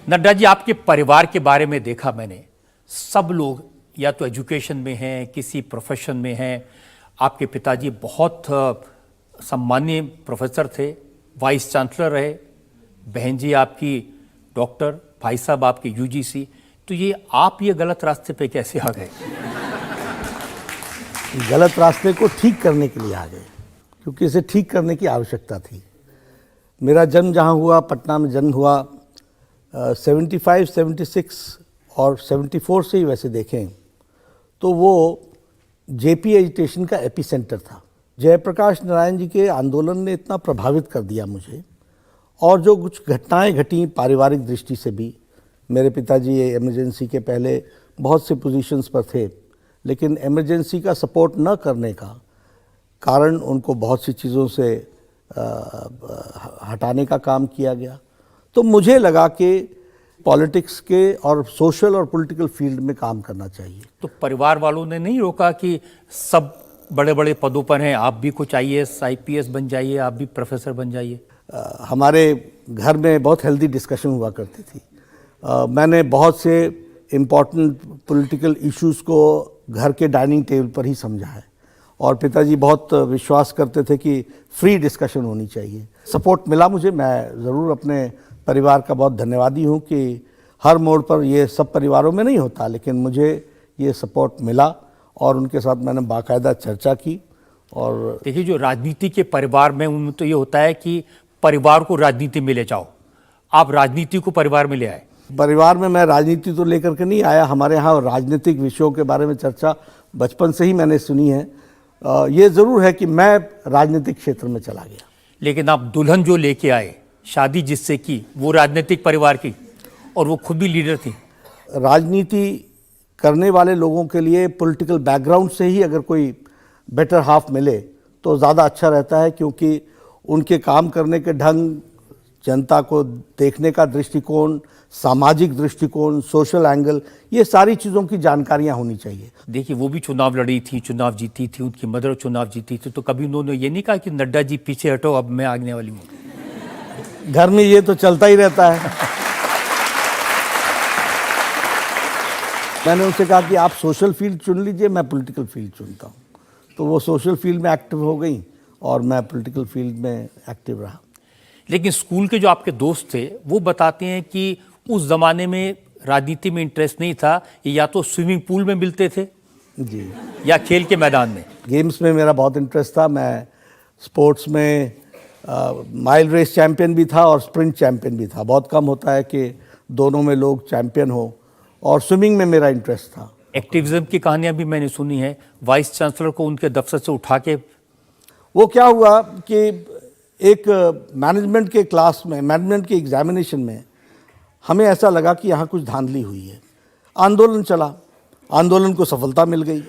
नड्डा जी, आपके परिवार के बारे में देखा मैंने, सब लोग या तो एजुकेशन में हैं, किसी प्रोफेशन में हैं। आपके पिताजी बहुत सम्मानीय प्रोफेसर थे, वाइस चांसलर रहे, बहन जी आपकी डॉक्टर, भाई साहब आपके यूजीसी। तो ये गलत रास्ते पे कैसे आ गए? गलत रास्ते को ठीक करने के लिए आ गए, क्योंकि इसे ठीक करने की आवश्यकता थी। मेरा जन्म जहाँ हुआ, पटना में जन्म हुआ, 75, 76 और 74 से ही वैसे देखें तो वो जेपी एजिटेशन का एपी सेंटर था। जयप्रकाश नारायण जी के आंदोलन ने इतना प्रभावित कर दिया मुझे, और जो कुछ घटनाएं घटी पारिवारिक दृष्टि से भी। मेरे पिताजी इमरजेंसी के पहले बहुत से पोजीशंस पर थे, लेकिन इमरजेंसी का सपोर्ट न करने का कारण उनको बहुत सी चीज़ों से हटाने का काम किया गया। तो मुझे लगा कि पॉलिटिक्स के और सोशल और पॉलिटिकल फील्ड में काम करना चाहिए। तो परिवार वालों ने नहीं रोका कि सब बड़े बड़े पदों पर हैं, आप भी कुछ आईएएस आईपीएस बन जाइए, आप भी प्रोफेसर बन जाइए? हमारे घर में बहुत हेल्दी डिस्कशन हुआ करती थी। मैंने बहुत से इम्पॉर्टेंट पॉलिटिकल इश्यूज़ को घर के डाइनिंग टेबल पर ही समझा है, और पिताजी बहुत विश्वास करते थे कि फ्री डिस्कशन होनी चाहिए। सपोर्ट मिला मुझे। मैं ज़रूर अपने परिवार का बहुत धन्यवादी हूँ कि हर मोड़ पर ये सब परिवारों में नहीं होता, लेकिन मुझे ये सपोर्ट मिला और उनके साथ मैंने बाकायदा चर्चा की। और देखिए, जो राजनीति के परिवार में उनमें तो ये होता है कि परिवार को राजनीति में ले जाओ, आप राजनीति को परिवार में ले आए। परिवार में मैं राजनीति तो लेकर के नहीं आया। हमारे यहाँ राजनीतिक विषयों के बारे में चर्चा बचपन से ही मैंने सुनी है। ये ज़रूर है कि मैं राजनीतिक क्षेत्र में चला गया। लेकिन आप दुल्हन जो लेके आए, शादी जिससे की, वो राजनीतिक परिवार की, और वो खुद भी लीडर थी। राजनीति करने वाले लोगों के लिए पॉलिटिकल बैकग्राउंड से ही अगर कोई बेटर हाफ मिले तो ज़्यादा अच्छा रहता है, क्योंकि उनके काम करने के ढंग, जनता को देखने का दृष्टिकोण, सामाजिक दृष्टिकोण, सोशल एंगल, ये सारी चीज़ों की जानकारियाँ होनी चाहिए। देखिए, वो भी चुनाव लड़ी थी, चुनाव जीती थी, उनकी मदर चुनाव जीती थी। तो कभी उन्होंने ये नहीं कहा कि नड्डा जी पीछे हटो, अब मैं आगने वाली हूँ? घर में ये तो चलता ही रहता है। मैंने उनसे कहा कि आप सोशल फील्ड चुन लीजिए, मैं पॉलिटिकल फील्ड चुनता हूँ। तो वो सोशल फील्ड में एक्टिव हो गई और मैं पॉलिटिकल फील्ड में एक्टिव रहा। लेकिन स्कूल के जो आपके दोस्त थे वो बताते हैं कि उस ज़माने में राजनीति में इंटरेस्ट नहीं था, या तो स्विमिंग पूल में मिलते थे जी, या खेल के मैदान में। गेम्स में मेरा बहुत इंटरेस्ट था। मैं स्पोर्ट्स में माइल रेस चैम्पियन भी था और स्प्रिंट चैम्पियन भी था। बहुत कम होता है कि दोनों में लोग चैम्पियन हो, और स्विमिंग में मेरा इंटरेस्ट था। एक्टिविज्म की कहानियां भी मैंने सुनी है, वाइस चांसलर को उनके दफ्तर से उठा के। वो क्या हुआ कि एक मैनेजमेंट के क्लास में, मैनेजमेंट के एग्जामिनेशन में हमें ऐसा लगा कि यहाँ कुछ धांधली हुई है। आंदोलन चला, आंदोलन को सफलता मिल गई,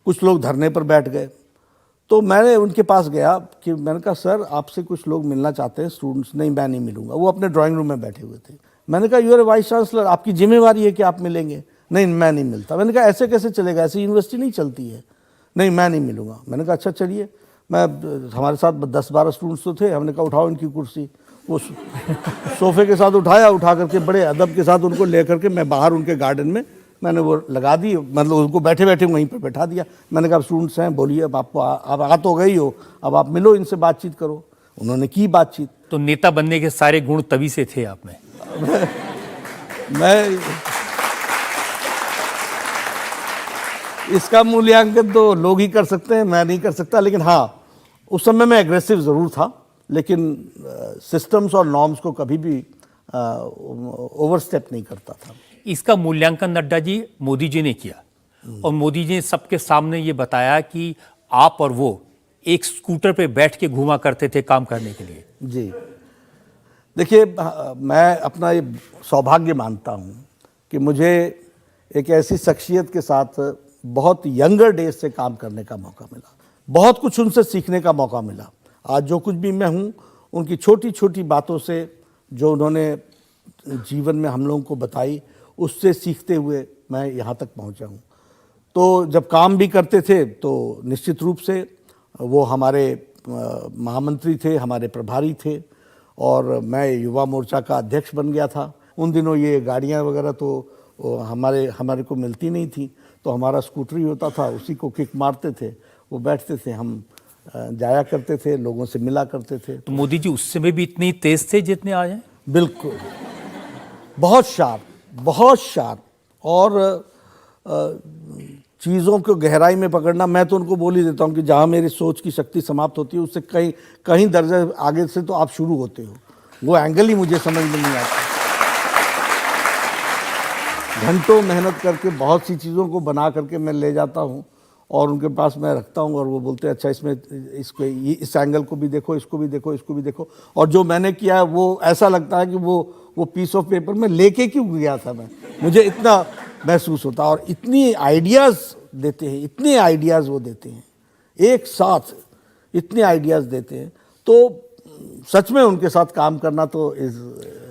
कुछ लोग धरने पर बैठ गए। तो मैंने उनके पास गया कि मैंने कहा, सर आपसे कुछ लोग मिलना चाहते हैं, स्टूडेंट्स। नहीं, मैं नहीं मिलूंगा। वो अपने ड्राइंग रूम में बैठे हुए थे। मैंने कहा, यू आर वाइस चांसलर, आपकी जिम्मेवारी है कि आप मिलेंगे। नहीं, मैं नहीं मिलता। मैंने कहा, ऐसे कैसे चलेगा, ऐसी यूनिवर्सिटी नहीं चलती है। नहीं, मैं नहीं मिलूंगा। मैंने कहा, अच्छा चलिए। हमारे साथ 10-12 स्टूडेंट्स तो थे। हमने कहा, उठाओ इनकी कुर्सी। वो सोफे के साथ उठाया, उठा करके बड़े अदब के साथ उनको ले करके मैं बाहर उनके गार्डन में मैंने वो लगा दी, मतलब उनको बैठे बैठे वहीं पर बैठा दिया। मैंने कहा, स्टूडेंट्स हैं, बोलिए, अब आपको आप आ तो गई हो, अब आप मिलो, इनसे बातचीत करो। उन्होंने की बातचीत। तो नेता बनने के सारे गुण तभी से थे आप में? मैं इसका मूल्यांकन तो लोग ही कर सकते हैं, मैं नहीं कर सकता। लेकिन हाँ, उस समय मैं एग्रेसिव ज़रूर था, लेकिन सिस्टम्स और नॉर्म्स को कभी भी ओवरस्टेप नहीं करता था। इसका मूल्यांकन नड्डा जी मोदी जी ने किया, और मोदी जी ने सबके सामने ये बताया कि आप और वो एक स्कूटर पे बैठ के घूमा करते थे काम करने के लिए। जी, देखिए, मैं अपना ये सौभाग्य मानता हूँ कि मुझे एक ऐसी शख्सियत के साथ बहुत यंगर डेज से काम करने का मौका मिला, बहुत कुछ उनसे सीखने का मौका मिला। आज जो कुछ भी मैं हूँ, उनकी छोटी छोटी बातों से जो उन्होंने जीवन में हम लोगों को बताई, उससे सीखते हुए मैं यहाँ तक पहुँचा हूँ। तो जब काम भी करते थे तो निश्चित रूप से वो हमारे महामंत्री थे, हमारे प्रभारी थे, और मैं युवा मोर्चा का अध्यक्ष बन गया था। उन दिनों ये गाड़ियाँ वगैरह तो हमारे को मिलती नहीं थी, तो हमारा स्कूटर ही होता था, उसी को किक मारते थे, वो बैठते थे, हम जाया करते थे, लोगों से मिला करते थे। तो मोदी जी उस समय भी इतनी तेज थे जितने आज हैं? बिल्कुल, बहुत शार्प और चीज़ों को गहराई में पकड़ना। मैं तो उनको बोल ही देता हूँ कि जहाँ मेरी सोच की शक्ति समाप्त होती है उससे कहीं दर्जे आगे से तो आप शुरू होते हो। वो एंगल ही मुझे समझ में नहीं आता। घंटों मेहनत करके बहुत सी चीज़ों को बना करके मैं ले जाता हूँ और उनके पास मैं रखता हूँ और वो बोलते हैं अच्छा इसमें इस एंगल को भी देखो, इसको भी देखो, इसको भी देखो। और जो मैंने किया है वो ऐसा लगता है कि वो पीस ऑफ पेपर में लेके क्यों गया था मैं, मुझे इतना महसूस होता है। और इतनी आइडियाज़ देते हैं, इतने आइडियाज़ वो देते हैं, एक साथ इतने आइडियाज़ देते हैं, तो सच में उनके साथ काम करना तो इज़